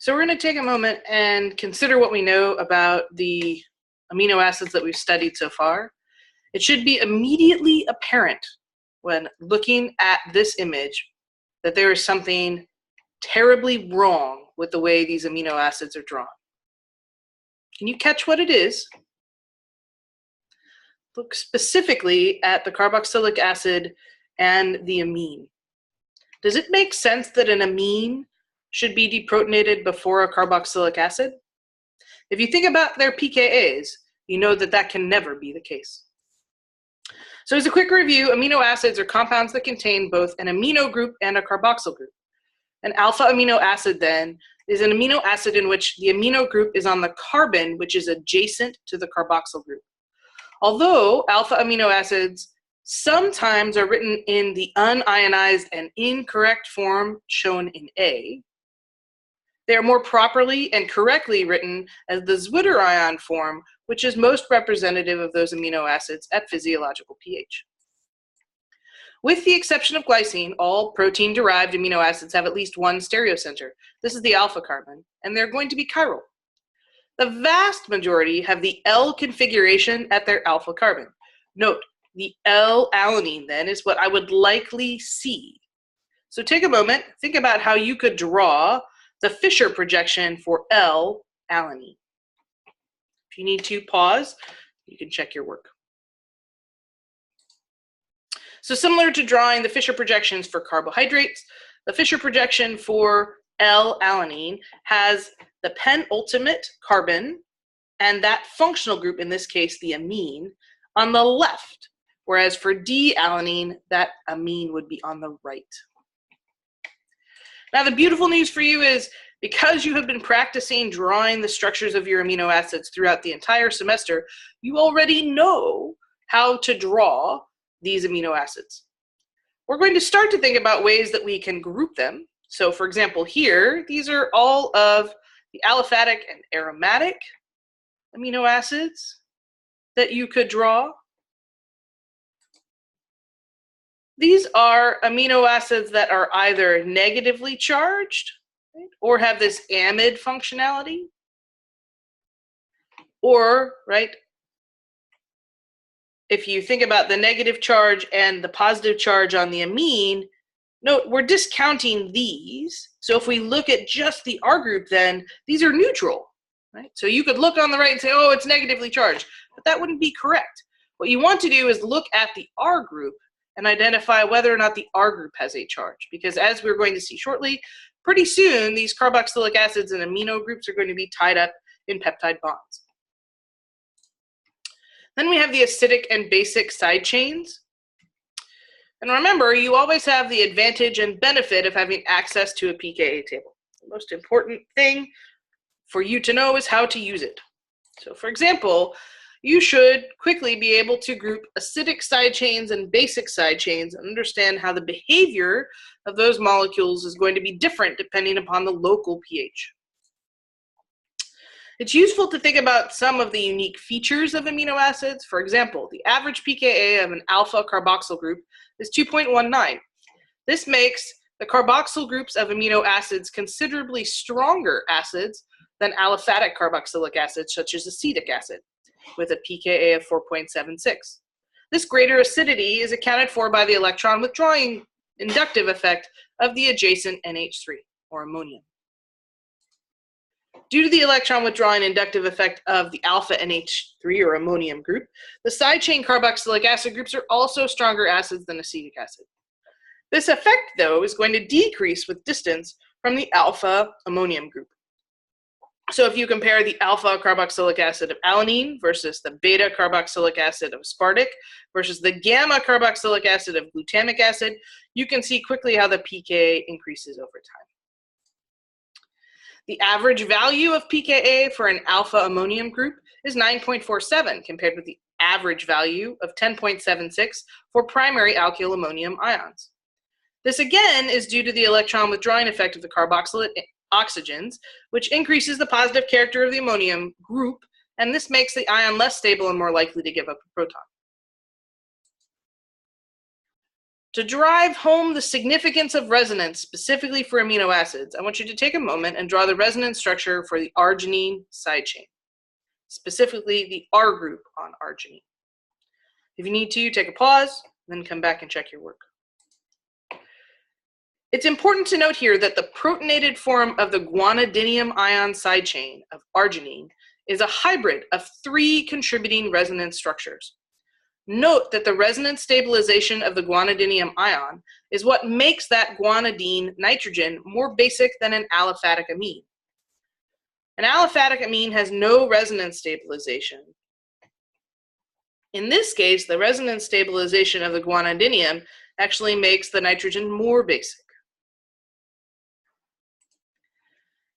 So we're going to take a moment and consider what we know about the amino acids that we've studied so far. It should be immediately apparent when looking at this image that there is something terribly wrong with the way these amino acids are drawn. Can you catch what it is? Look specifically at the carboxylic acid and the amine. Does it make sense that an amine should be deprotonated before a carboxylic acid? If you think about their pKa's, you know that that can never be the case. So as a quick review, amino acids are compounds that contain both an amino group and a carboxyl group. An alpha amino acid, then, is an amino acid in which the amino group is on the carbon which is adjacent to the carboxyl group. Although alpha amino acids sometimes are written in the unionized and incorrect form shown in A, they are more properly and correctly written as the zwitterion form, which is most representative of those amino acids at physiological pH. With the exception of glycine, all protein-derived amino acids have at least one stereocenter. This is the alpha carbon, and they're going to be chiral. The vast majority have the L configuration at their alpha carbon. Note, the L-alanine, then, is what I would likely see. So take a moment, think about how you could draw the Fisher projection for L-alanine. If you need to pause, you can check your work. So similar to drawing the Fisher projections for carbohydrates, the Fisher projection for L-alanine has the penultimate carbon and that functional group, in this case the amine, on the left, whereas for D-alanine, that amine would be on the right. Now the beautiful news for you is because you have been practicing drawing the structures of your amino acids throughout the entire semester, you already know how to draw these amino acids. We're going to start to think about ways that we can group them. So for example, here, these are all of the aliphatic and aromatic amino acids that you could draw. These are amino acids that are either negatively charged, right, or have this amide functionality, or, right, if you think about the negative charge and the positive charge on the amine, note we're discounting these. So if we look at just the R group, then these are neutral, right? So you could look on the right and say, oh, it's negatively charged, but that wouldn't be correct. What you want to do is look at the R group and identify whether or not the R group has a charge. Because as we're going to see shortly, pretty soon these carboxylic acids and amino groups are going to be tied up in peptide bonds. Then we have the acidic and basic side chains. And remember, you always have the advantage and benefit of having access to a pKa table. The most important thing for you to know is how to use it. So for example, you should quickly be able to group acidic side chains and basic side chains and understand how the behavior of those molecules is going to be different depending upon the local pH. It's useful to think about some of the unique features of amino acids. For example, the average pKa of an alpha carboxyl group is 2.19. This makes the carboxyl groups of amino acids considerably stronger acids than aliphatic carboxylic acids, such as acetic acid, with a pKa of 4.76. This greater acidity is accounted for by the electron withdrawing inductive effect of the adjacent NH3, or ammonium. Due to the electron withdrawing inductive effect of the alpha NH3 or ammonium group, the side chain carboxylic acid groups are also stronger acids than acetic acid. This effect, though, is going to decrease with distance from the alpha ammonium group. So if you compare the alpha carboxylic acid of alanine versus the beta carboxylic acid of aspartic versus the gamma carboxylic acid of glutamic acid, you can see quickly how the pKa increases over time. The average value of pKa for an alpha ammonium group is 9.47 compared with the average value of 10.76 for primary alkyl ammonium ions. This again is due to the electron withdrawing effect of the carboxylate oxygens, which increases the positive character of the ammonium group, and this makes the ion less stable and more likely to give up a proton. To drive home the significance of resonance specifically for amino acids, I want you to take a moment and draw the resonance structure for the arginine side chain, specifically the R group on arginine. If you need to, take a pause, then come back and check your work. It's important to note here that the protonated form of the guanidinium ion side chain of arginine is a hybrid of 3 contributing resonance structures. Note that the resonance stabilization of the guanidinium ion is what makes that guanidine nitrogen more basic than an aliphatic amine. An aliphatic amine has no resonance stabilization. In this case, the resonance stabilization of the guanidinium actually makes the nitrogen more basic.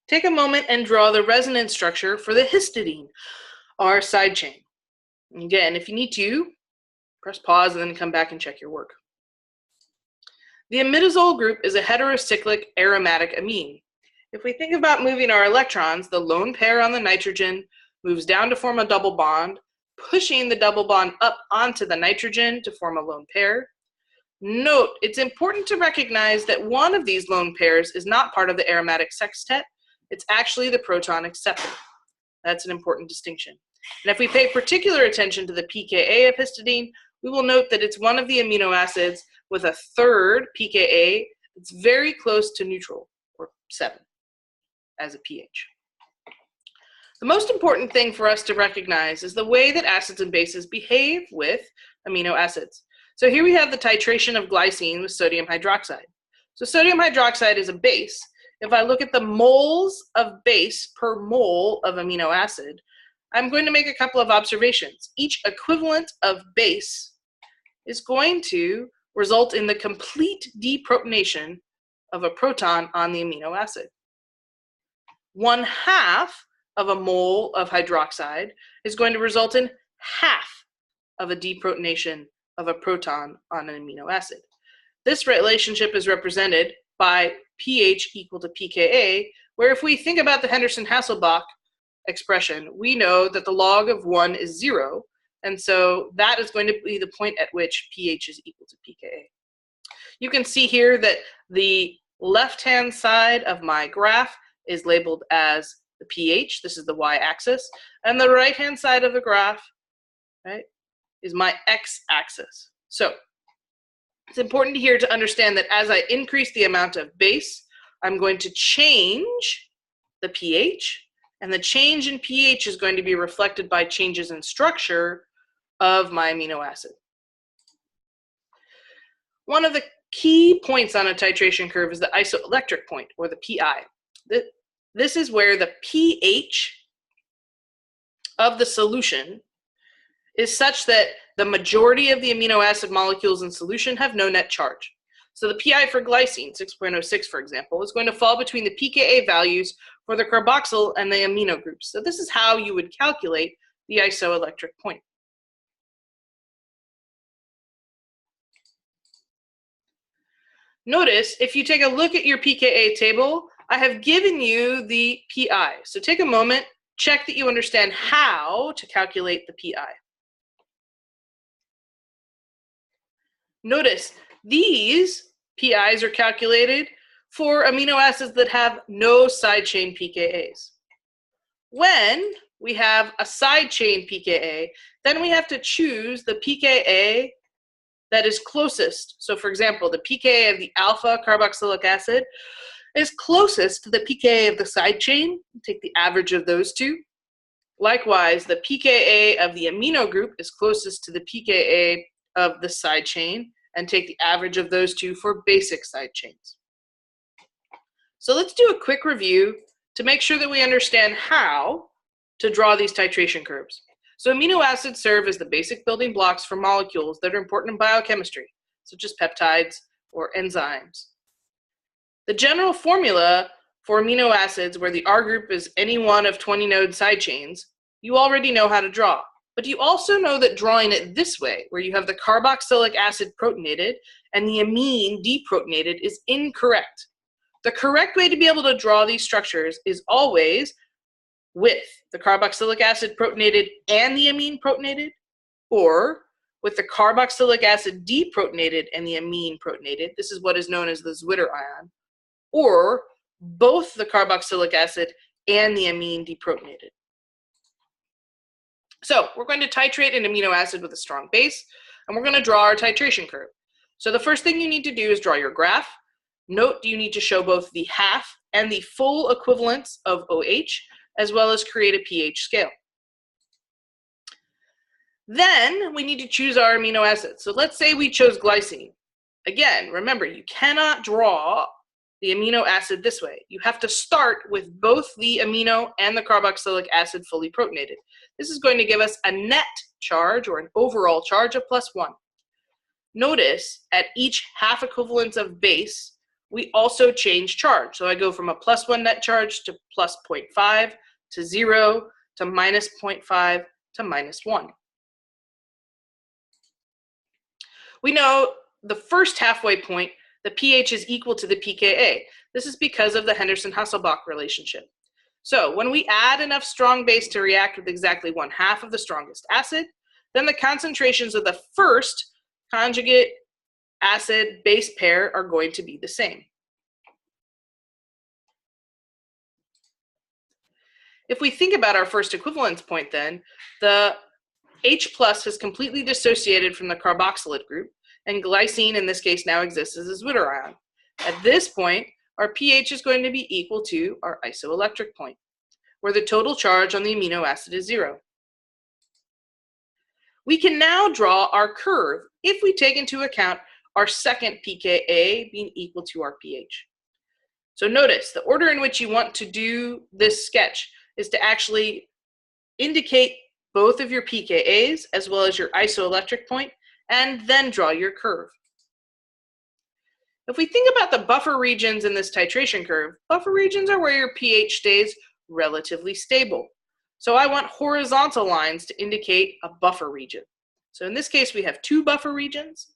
Take a moment and draw the resonance structure for the histidine, R side chain. Again, if you need to, press pause and then come back and check your work. The imidazole group is a heterocyclic aromatic amine. If we think about moving our electrons, the lone pair on the nitrogen moves down to form a double bond, pushing the double bond up onto the nitrogen to form a lone pair. Note, it's important to recognize that one of these lone pairs is not part of the aromatic sextet. It's actually the proton acceptor. That's an important distinction. And if we pay particular attention to the pKa of histidine, we will note that it's one of the amino acids with a third pKa that's very close to neutral, or 7, as a pH. The most important thing for us to recognize is the way that acids and bases behave with amino acids. So here we have the titration of glycine with sodium hydroxide. So sodium hydroxide is a base. If I look at the moles of base per mole of amino acid, I'm going to make a couple of observations. Each equivalent of base is going to result in the complete deprotonation of a proton on the amino acid. 1/2 of a mole of hydroxide is going to result in half of a deprotonation of a proton on an amino acid. This relationship is represented by pH equal to pKa, where if we think about the Henderson-Hasselbalch expression, we know that the log of 1 is 0, and so that is going to be the point at which pH is equal to pKa. You can see here that the left-hand side of my graph is labeled as the pH, this is the y-axis, and the right-hand side of the graph, right, is my x-axis. So it's important here to understand that as I increase the amount of base, I'm going to change the pH, and the change in pH is going to be reflected by changes in structure of my amino acid. One of the key points on a titration curve is the isoelectric point, or the PI. This is where the pH of the solution is such that the majority of the amino acid molecules in solution have no net charge. So the PI for glycine, 6.06 for example, is going to fall between the pKa values for the carboxyl and the amino groups. So this is how you would calculate the isoelectric point. Notice, if you take a look at your pKa table, I have given you the PI. So take a moment, check that you understand how to calculate the PI. Notice, these PIs are calculated for amino acids that have no side chain pKa's. When we have a side chain pKa, then we have to choose the pKa that is closest. So for example, the pKa of the alpha carboxylic acid is closest to the pKa of the side chain. Take the average of those two. Likewise, the pKa of the amino group is closest to the pKa of the side chain, and take the average of those two for basic side chains. So let's do a quick review to make sure that we understand how to draw these titration curves. So amino acids serve as the basic building blocks for molecules that are important in biochemistry, such as peptides or enzymes. The general formula for amino acids, where the R group is any one of 20 node side chains, you already know how to draw. But you also know that drawing it this way, where you have the carboxylic acid protonated and the amine deprotonated, is incorrect. The correct way to be able to draw these structures is always with the carboxylic acid protonated and the amine protonated, or with the carboxylic acid deprotonated and the amine protonated. This is what is known as the zwitterion, or both the carboxylic acid and the amine deprotonated. So we're going to titrate an amino acid with a strong base, and we're going to draw our titration curve. So the first thing you need to do is draw your graph. Note you need to show both the half and the full equivalence of OH, as well as create a pH scale. Then we need to choose our amino acids. So let's say we chose glycine. Again, remember, you cannot draw the amino acid this way. You have to start with both the amino and the carboxylic acid fully protonated. This is going to give us a net charge, or an overall charge, of +1. Notice at each half equivalence of base, we also change charge. So I go from a +1 net charge to +0.5 to 0 to -0.5 to -1. We know the first halfway point, the pH is equal to the pKa. This is because of the Henderson-Hasselbalch relationship. So when we add enough strong base to react with exactly 1/2 of the strongest acid, then the concentrations of the first conjugate acid-base pair are going to be the same. If we think about our first equivalence point then, the H+ is completely dissociated from the carboxylate group, and glycine in this case now exists as a zwitterion. At this point, our pH is going to be equal to our isoelectric point, where the total charge on the amino acid is 0. We can now draw our curve if we take into account our second pKa being equal to our pH. So notice the order in which you want to do this sketch is to actually indicate both of your pKa's as well as your isoelectric point, and then draw your curve. If we think about the buffer regions in this titration curve, buffer regions are where your pH stays relatively stable. So I want horizontal lines to indicate a buffer region. So in this case, we have 2 buffer regions.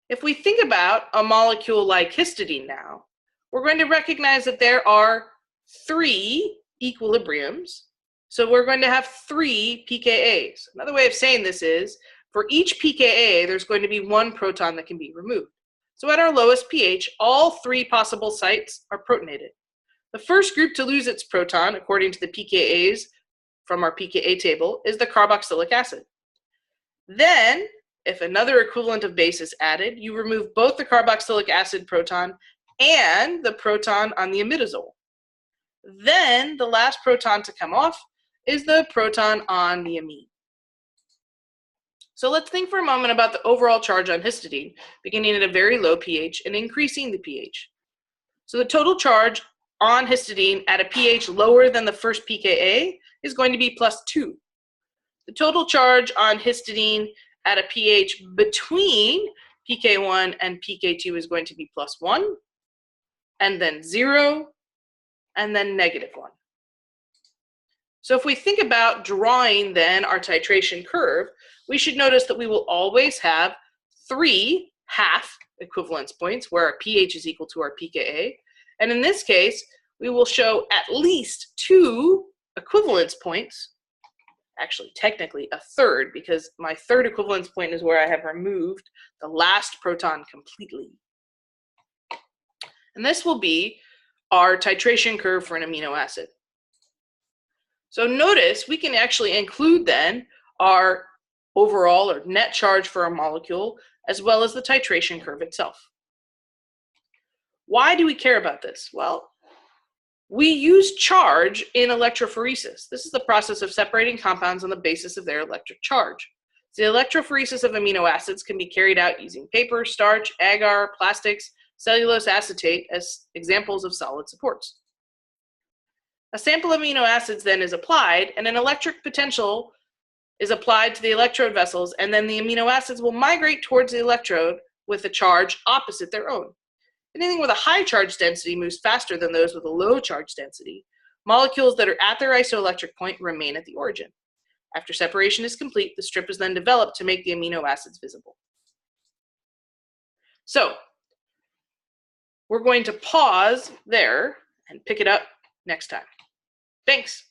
If we think about a molecule like histidine now, we're going to recognize that there are 3 equilibriums. So we're going to have 3 pKa's. Another way of saying this is, for each pKa, there's going to be 1 proton that can be removed. So at our lowest pH, all 3 possible sites are protonated. The first group to lose its proton, according to the pKa's from our pKa table, is the carboxylic acid. Then, if another equivalent of base is added, you remove both the carboxylic acid proton and the proton on the imidazole. Then, the last proton to come off is the proton on the amine. So let's think for a moment about the overall charge on histidine, beginning at a very low pH and increasing the pH. So the total charge on histidine at a pH lower than the first pKa is going to be +2. The total charge on histidine at a pH between pK1 and pK2 is going to be +1, and then 0, and then -1. So if we think about drawing then our titration curve, we should notice that we will always have 3 half equivalence points where our pH is equal to our pKa. And in this case, we will show at least 2 equivalence points, actually technically a third, because my third equivalence point is where I have removed the last proton completely. And this will be our titration curve for an amino acid. So notice we can actually include then our overall or net charge for a molecule, as well as the titration curve itself. Why do we care about this? Well, we use charge in electrophoresis. This is the process of separating compounds on the basis of their electric charge. The electrophoresis of amino acids can be carried out using paper, starch, agar, plastics, cellulose acetate as examples of solid supports. A sample of amino acids then is applied, and an electric potential is applied to the electrode vessels, and then the amino acids will migrate towards the electrode with a charge opposite their own. Anything with a high charge density moves faster than those with a low charge density. Molecules that are at their isoelectric point remain at the origin. After separation is complete, the strip is then developed to make the amino acids visible. So, we're going to pause there and pick it up next time. Thanks.